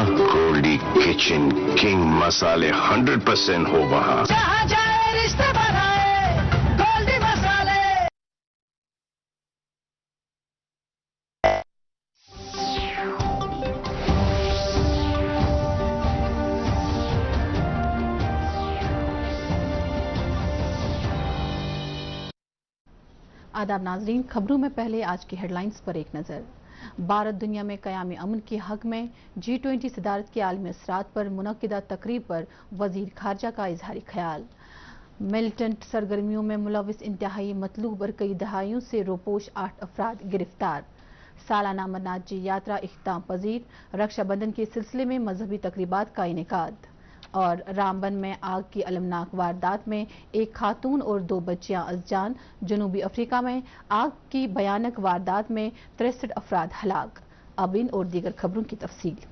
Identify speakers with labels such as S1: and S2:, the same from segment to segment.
S1: گولڈی kitchen king مسالے 100% ہو وہاں.
S2: جہاں جائے رشتے بنائے گولڈی مسالے.
S3: آداب ناظرین، خبروں میں پہلے آج کی ہیڈ لائنز پر ایک نظر. بھارت دنیا میں قیام امن کے حق میں G20 صدارت کے عالمی اثرات پر منعقدہ تقریب پر وزیر خارجہ کا اظہاری خیال. ملیٹنٹ سرگرمیوں میں ملوث انتہائی مطلوب اور کئی دہائیوں سے روپوش 8 افراد گرفتار. سالانہ امرناتھ جی یاترا اختتام پذیر، رکشا بندھن کے سلسلے میں مذہبی تقریبات کا انعقاد. اور رامبن میں آگ کی المناک واردات میں ایک خاتون اور 2 بچیاں از جان. جنوبی افریقہ میں آگ کی بھیانک واردات میں 63 افراد ہلاک. اب ان اور دیگر خبروں کی تفصیل.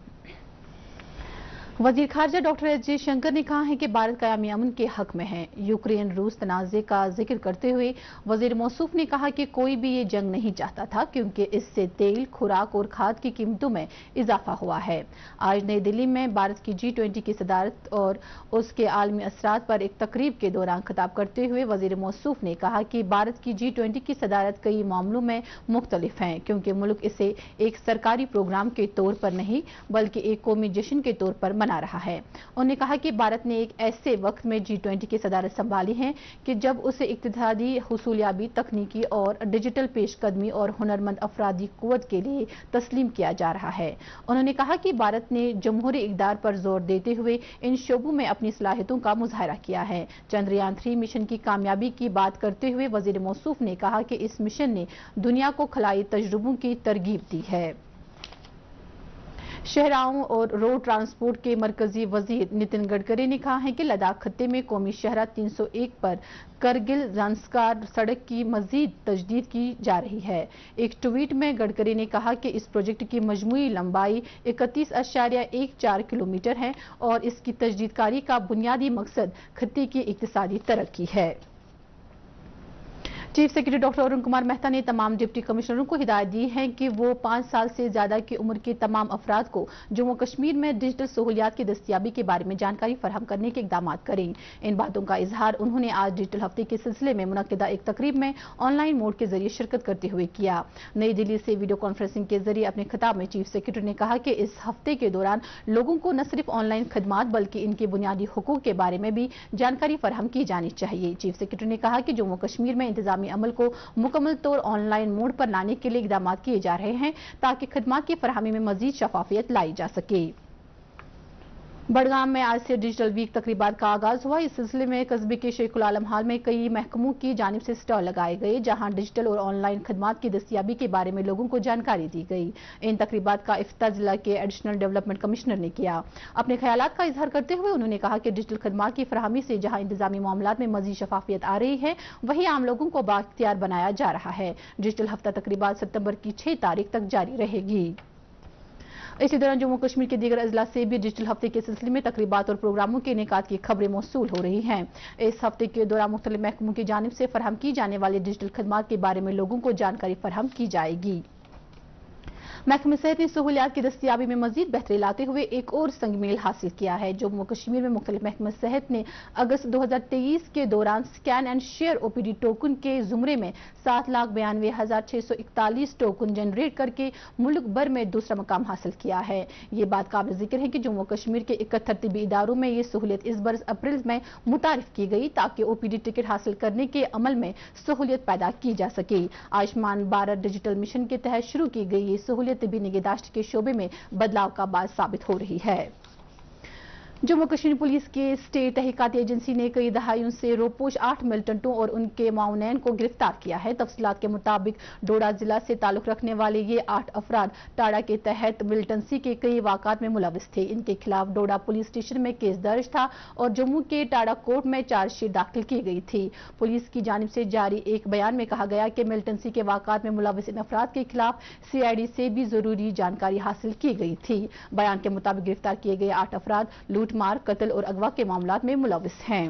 S3: وزیر خارجہ ڈاکٹر ایس جے شنکر نے کہا ہے کہ بھارت قیام امن کے حق میں ہے. یوکرین روس تنازع کا ذکر کرتے ہوئے وزیر موصوف نے کہا کہ کوئی بھی یہ جنگ نہیں چاہتا تھا کیونکہ اس سے تیل، خوراک اور کھاد کی قیمتوں میں اضافہ ہوا ہے. آج نئی دلی میں بھارت کی G20 کی صدارت اور اس کے عالمی اثرات پر ایک تقریب کے دوران خطاب کرتے ہوئے وزیر موصوف نے کہا کہ بھارت کی G20 کی صدارت کئی معاملوں میں مختلف ہیں کیونکہ ملک اسے ایک سرکاری پروگرام کے طور پر نہیں بلکہ ایک قومی جشن کے طور پر منا رہا ہے. انہوں نے کہا کہ بھارت نے ایک ایسے وقت میں G20 کی صدارت سنبھالی ہے کہ جب اسے اقتصادی حصولیابی، تکنیکی اور ڈیجیٹل پیش قدمی اور ہنرمند افرادی قوت کے لیے تسلیم کیا جا رہا ہے. انہوں نے کہا کہ بھارت نے جمہوری اقدار پر زور دیتے ہوئے ان شعبوں میں اپنی صلاحیتوں کا مظاہرہ کیا ہے. چندریان 3 مشن کی کامیابی کی بات کرتے ہوئے وزیر موصوف نے کہا کہ اس مشن نے دنیا کو خلائی تجربوں کی ترغیب دی ہے. شاہراہوں اور روڈ ٹرانسپورٹ کے مرکزی وزیر نتن گڈکری نے کہا ہے کہ لداخ خطے میں قومی شاہراہ 301 پر کرگل زانسکار سڑک کی مزید تجدید کی جا رہی ہے. ایک ٹویٹ میں گڈکری نے کہا کہ اس پروجیکٹ کی مجموعی لمبائی 31.14 کلومیٹر ہے اور اس کی تجدید کاری کا بنیادی مقصد خطے کی اقتصادی ترقی ہے. Chief secretary doctor Arun Kumar Mehta نے تمام ڈپٹی کمشنروں کو ہدایت دی ہے کہ وہ 5 سال سے زیادہ کی عمر کے تمام افراد کو جموں کشمیر میں ڈیجیٹل سہولیات کی دستیابی کے بارے میں جانکاری فراہم کرنے کے اقدامات کریں. ان باتوں کا اظہار انہوں نے آج ڈیجیٹل ہفتے کے سلسلے میں منعقدہ ایک تقریب میں آن لائن موڈ کے ذریعے شرکت کرتے ہوئے کیا. نئی دلی سے ویڈیو کانفرنسنگ کے ذریعے اپنے خطاب میں چیف سیکرٹری نے کہا کہ اس ہفتے کے دوران لوگوں کو نہ صرف آن لائن خدمات بلکہ ان کے بنیادی حقوق کے بارے میں بھی جانکاری فراہم کی جانی چاہیے. چیف سیکرٹری نے کہا کہ جموں کشمیر میں انتظامی عمل کو مکمل طور آن لائن موڈ پر لانے کے لیے اقدامات کیے جا رہے ہیں تاکہ خدمات کی فراہمی میں مزید شفافیت لائی جا سکے. بڑگام میں آج سے ڈیجیٹل ویک تقریبات کا آغاز ہوا. اس سلسلے میں قصبے کے شیخ العالم ہال میں کئی محکموں کی جانب سے اسٹال لگائے گئے جہاں ڈیجیٹل اور آن لائن خدمات کی دستیابی کے بارے میں لوگوں کو جانکاری دی گئی. ان تقریبات کا افتتاح ضلع کے ایڈیشنل ڈیولپمنٹ کمشنر نے کیا. اپنے خیالات کا اظہار کرتے ہوئے انہوں نے کہا کہ ڈیجیٹل خدمات کی فراہمی سے جہاں انتظامی معاملات میں مزید شفافیت آ رہی ہے وہیں عام لوگوں کو بااختیار بنایا جا رہا ہے. ڈیجیٹل ہفتہ تقریبات ستمبر کی 6 تاریخ تک جاری رہے گی. اسی دوران جموں کشمیر کے دیگر اضلاع سے بھی ڈیجیٹل ہفتے کے سلسلے میں تقریبات اور پروگراموں کے انعقاد کی خبریں موصول ہو رہی ہیں. اس ہفتے کے دوران مختلف محکموں کی جانب سے فراہم کی جانے والی ڈیجیٹل خدمات کے بارے میں لوگوں کو جانکاری فراہم کی جائے گی. محکمہ صحت نے سہولیات کی دستیابی میں مزید بہتری لاتے ہوئے ایک اور سنگ میل حاصل کیا ہے. جموں کشمیر میں مختلف محکمہ صحت نے اگست 2023 کے دوران scan and share OPD token کے زمرے میں 7,92,641 ٹوکن جنریٹ کر کے ملک بھر میں دوسرا مقام حاصل کیا ہے. یہ بات قابل ذکر ہے کہ جموں کشمیر کے 71 طبی اداروں میں یہ سہولت اس برس اپریل میں متعارف کی گئی تاکہ OPD ٹکٹ حاصل کرنے کے عمل میں سہولت پیدا کی جا سکے. آیوشمان بھارت ڈیجیٹل مشن کے تحت شروع کی گئی یہ سہولت طبی نگہداشت کے شعبے میں بدلاؤ کا باعث ثابت ہو رہی ہے. جموں کشمیر پولیس کے اسٹیٹ تحقیقاتی ایجنسی نے کئی دہائیوں سے روپوش 8 ملٹنٹوں اور ان کے معاونین کو گرفتار کیا ہے. تفصیلات کے مطابق ڈوڈا ضلع سے تعلق رکھنے والے یہ 8 افراد ٹاڈا کے تحت ملٹنسی کے کئی واقعات میں ملوث تھے. ان کے خلاف ڈوڈا پولیس اسٹیشن میں کیس درج تھا اور جموں کے ٹاڈا کورٹ میں چارج شیٹ داخل کی گئی تھی. پولیس کی جانب سے جاری ایک بیان میں کہا گیا کہ ملٹنسی کے واقعات میں ملوث ان افراد کے خلاف CID سے بھی ضروری جانکاری حاصل کی گئی تھی. بیان کے مطابق گرفتار کیے گئے 8 افراد لوٹ مار، قتل اور اغوا کے معاملات میں ملوث ہیں.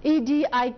S3: EDI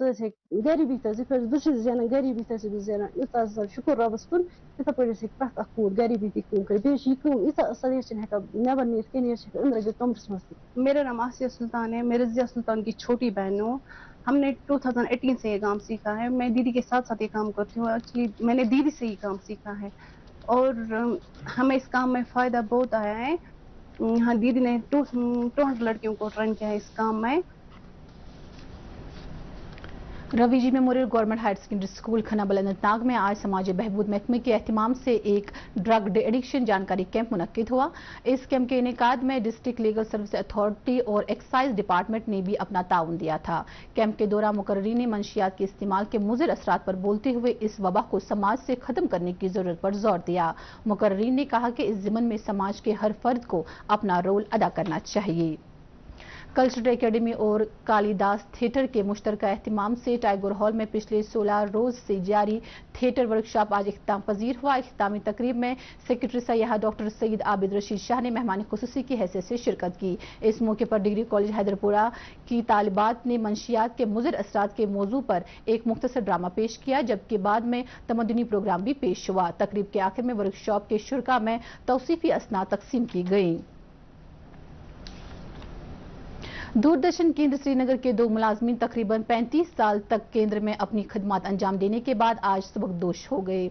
S4: گری بہت بہت زینان گری بہت زینان یوتہ شکر رۄبس کُن تِتھے پٲٹھۍ ہیٚکہِ پرٛٮ۪تھ اکھ کوٗر گری بہتھٕے کٲم کٔرِتھ بیٚیہِ چھِ یہِ کٲم ییٖژاہ اصل یہِ چھِنہٕ ہٮ۪کان نٮ۪بر نیٖرِتھ کِہیٖنۍ یہِ چھِ ہٮ۪کان أنٛدرٕ کمرس منٛز تہِ.
S5: میرا نام آسیہ سلطان ہے. میں رضیہ سلطان کی چھوٹی بہن ہوں. ہم نے 2018 سے یہ کام سیکھا ہے. میں دیدی کے ساتھ ساتھ یہ کام کرتی ہوں. ایکچولی میں نے دیدی سے یہ کام سیکھا ہے اور ہمیں اس کام میں فائدہ بہت آیا ہے. ہاں دیدی نے 200 لڑکیوں کو ٹرین کیا ہے اس کام میں.
S3: Ravi ji memorial government higher secondary school Khanna Anantnag میں آج سماجی بہبود محکمے کے اہتمام سے ایک ڈرگ ایڈکشن جانکاری کیمپ منعقد ہوا. اس کیمپ کے انعقاد میں ڈسٹرکٹ لیگل سروس اتھارٹی اور ایکسائز ڈپارٹمنٹ نے بھی اپنا تعاون دیا تھا. کیمپ کے دوران مقررین نے منشیات کے استعمال کے مضر اثرات پر بولتے ہوئے اس وبا کو سماج سے ختم کرنے کی ضرورت پر زور دیا. مقررین نے کہا کہ اس ضمن میں سماج کے ہر فرد کو اپنا رول ادا کرنا چاہیے. کلچرل اکیڈمی اور کالی داس تھیٹر کے مشترکہ اہتمام سے ٹائیگر ہال میں پچھلے 16 روز سے جاری تھیٹر ورکشاپ آج اختتام پذیر ہوا. اختتامی تقریب میں سیکرٹری سیاح ڈاکٹر سید عابد رشید شاہ نے مہمان خصوصی کی حیثیت سے شرکت کی. اس موقع پر ڈگری کالج حیدرپورہ کی طالبات نے منشیات کے مضر اثرات کے موضوع پر ایک مختصر ڈرامہ پیش کیا جبکہ بعد میں تمدنی پروگرام بھی پیش ہوا. تقریب کے آخر میں ورکشاپ کے شرکاء میں توصیفی اسناد تقسیم کی گئیں. دوردرشن کیندر سری نگر کے 2 ملازمین تقریباً 35 سال تک کیندر میں اپنی خدمات انجام دینے کے بعد آج سبکدوش ہو گئے.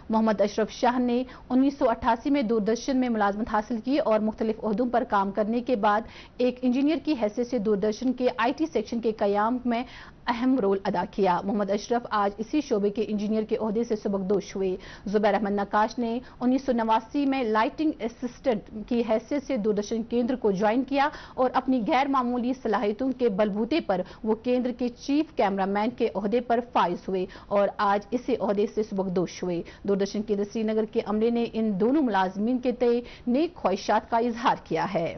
S3: محمد اشرف شاہ نے 1988 میں دوردرشن میں ملازمت حاصل کی اور مختلف عہدوں پر کام کرنے کے بعد ایک انجینئر کی حیثیت سے دوردرشن کے IT سیکشن کے قیام میں اہم رول ادا کیا. محمد اشرف آج اسی شعبے کے انجینئر کے عہدے سے سبکدوش ہوئے. زبیر احمد نقاش نے 1989 میں لائٹنگ اسسٹنٹ کی حیثیت سے دوردرشن کیندر کو جوائن کیا اور اپنی غیر معمولی صلاحیتوں کے بلبوتے پر وہ کیندر کے چیف کیمرہ مین کے عہدے پر فائز ہوئے اور آج اسی عہدے سے سبکدوش ہوئے. دوردرشن کیندر سری نگر کے عملے نے ان دونوں ملازمین کے تئیں نیک خواہشات کا اظہار کیا ہے.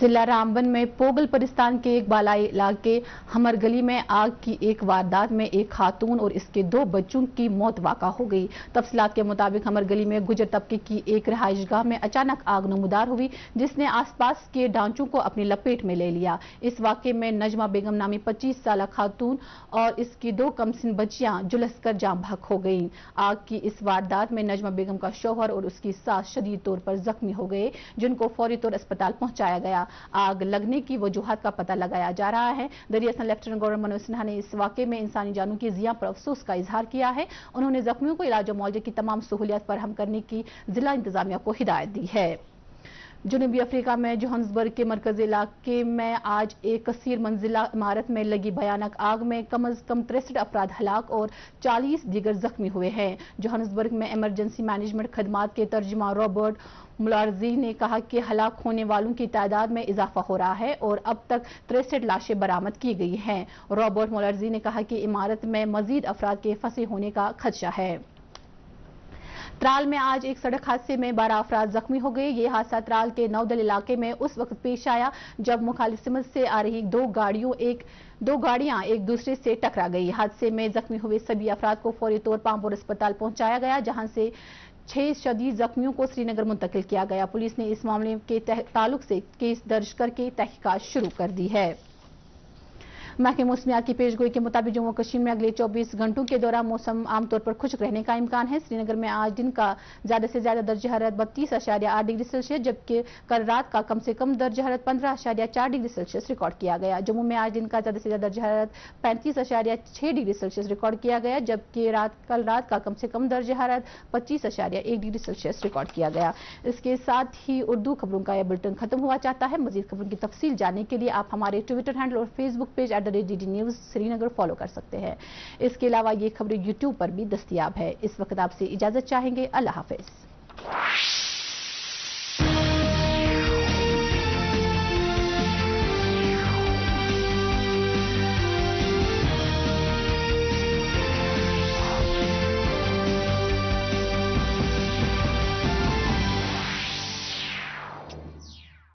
S3: ضلع رامبن میں پوگل پرستان کے ایک بالائی علاقے ہمر گلی میں آگ کی ایک واردات میں ایک خاتون اور اس کے 2 بچوں کی موت واقع ہو گئی. تفصیلات کے مطابق ہمر گلی میں گجر طبقے کی ایک رہائش گاہ میں اچانک آگ نمودار ہوئی جس نے آس پاس کے ڈھانچوں کو اپنی لپیٹ میں لے لیا. اس واقعے میں نجمہ بیگم نامی 25 سالہ خاتون اور اس کی 2 کمسن بچیاں جلس کر جاں بحق ہو گئیں. آگ کی اس واردات میں نجمہ بیگم کا شوہر اور اس کی ساس شدید طور پر زخمی ہو گئے جن کو فوری طور اسپتال پہنچایا گیا. آگ لگنے کی وجوہات کا پتہ لگایا جا رہا ہے. دریا assembly lieutenant governor Manoj Sinha نے اس واقعے میں انسانی جانوں کی ضیاع پر افسوس کا اظہار کیا ہے. انہوں نے زخمیوں کو علاج و معالجے کی تمام سہولیات فراہم کرنے کی ضلع انتظامیہ کو ہدایت دی ہے. جنوبی افریقہ میں جوہانسبرگ کے مرکزی علاقے میں آج ایک کثیر منزلہ عمارت میں لگی بھیانک آگ میں کم از کم 63 افراد ہلاک اور 40 دیگر زخمی ہوئے ہیں. جوہانسبرگ میں ایمرجنسی مینجمنٹ خدمات کے ترجمہ رابرٹ ملارزی نے کہا کہ ہلاک ہونے والوں کی تعداد میں اضافہ ہو رہا ہے اور اب تک 63 لاشیں برآمد کی گئی ہیں. رابرٹ ملارزی نے کہا کہ عمارت میں مزید افراد کے پھنسے ہونے کا خدشہ ہے. ترال میں آج ایک سڑک حادثے میں 12 افراد زخمی ہو گئے. یہ حادثہ ترال کے نودل علاقے میں اس وقت پیش آیا جب مخالف سمت سے آ رہی دو گاڑیاں ایک دوسرے سے ٹکرا گئی. حادثے میں زخمی ہوئے سبھی افراد کو فوری طور پامپور اسپتال پہنچایا گیا جہاں سے 6 شدید زخمیوں کو سری نگر منتقل کیا گیا. پولیس نے اس معاملے کے تعلق سے کیس درج کر کے تحقیقات شروع کر دی ہے. محکمہ موسمیات کی پیشگوئی کے مطابق جموں و کشمیر میں اگلے 24 گھنٹوں کے دوران موسم عام طور پر خشک رہنے کا امکان ہے. سری نگر میں آج دن کا زیادہ سے زیادہ درجہ حرارت 32.8 ڈگری سیلسیس جبکہ کل رات کا کم سے کم درجہ حرارت 15.4 ڈگری سیلسیس ریکارڈ کیا گیا. جموں میں آج دن کا زیادہ سے زیادہ درجہ حرارت 35.6 ڈگری سیلسیس ریکارڈ کیا گیا جبکہ کل رات کا کم سے کم درجہ حرارت 25.1 ڈگری سیلسیس ریکارڈ کیا گیا. اس کے ساتھ ہی اردو خبروں کا یہ بلٹن ختم ہوا چاہتا ہے. مزید خبروں کی تفصیل جاننے کے لیے آپ ہمارے ٹویٹر ہینڈل اور فیس بک پیج @DD نیوز سری نگر فالو کر سکتے ہیں. اس کے علاوہ یہ خبریں YouTube پر بھی دستیاب ہے. اس وقت آپ سے اجازت چاہیں گے. اللہ حافظ.